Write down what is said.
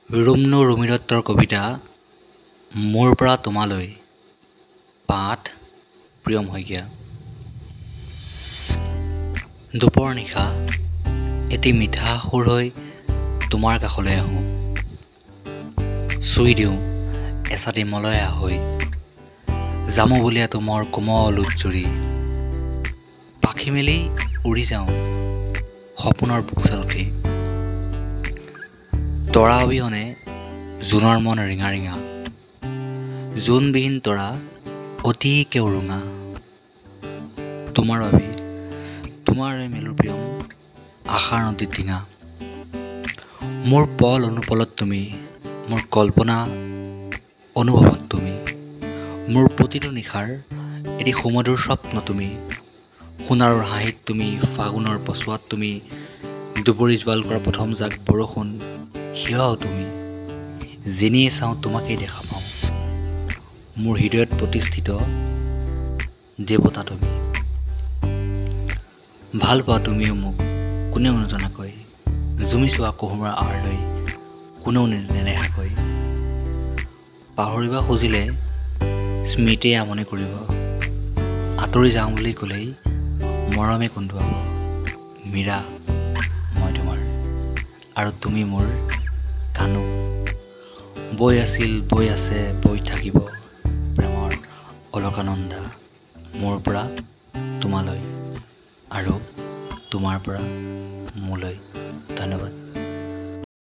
ৰুমনো ৰুমিদত্তৰ কবিতা মোৰ পৰা তোমালৈ পাঠ প্ৰিয়ম শইকীয়া। দুপৰ নিশা এটি মিঠা সুৰ হৈ তোমাৰ কাষলৈ আহোঁ, চুই দিওঁ এচাটি মলয়া হৈ, জামুবুলীয়া তোমাৰ কোমল উজ্জৰি, পাখি মেলি উৰি যাওঁ সপোনৰ বুকুচাত উঠি। তৰা অবিহনে জোনৰ মন ৰিঙা ৰিঙা, জোনবিহীন তৰা অতিকে উৰুঙা। তোমাৰ বাবে তোমাৰে মেলো প্ৰিয়ম আশাৰ নদীত ডিঙা। মোৰ পল অনুপলত তুমি, মোৰ কল্পনা অনুভৱত তুমি, মোৰ প্ৰতিটো নিশাৰ এটি সুমধুৰ স্বপ্ন তুমি। সোণাৰুৰ হাঁহিত তুমি, ফাগুনৰ পছোৱাত তুমি, দুবৰি জোৱাল কৰা প্ৰথম জাক বৰষুণ সেয়াও তুমি। যেনিয়ে চাওঁ তোমাকেই দেখা পাওঁ, মোৰ হৃদয়ত প্ৰতিষ্ঠিত দেৱতা তুমি। ভাল পোৱা তুমিও মোক কোনেও নজনাকৈ, জুমি চোৱা কুহুমৰ আঁৰ লৈ কোনেও নেদেখাকৈ। পাহৰিব খুজিলে স্মৃতিয়ে আমনি কৰিব, আঁতৰি যাওঁ বুলি ক'লেই মৰমে কন্দুৱাব। মীৰা মই তোমাৰ আৰু তুমি মোৰ কানো, বৈ আছিল বৈ আছে বৈ থাকিব প্ৰেমৰ অলকানন্দা। মোৰ পৰা তোমালৈ আৰু তোমাৰ পৰা মোলৈ। ধন্যবাদ।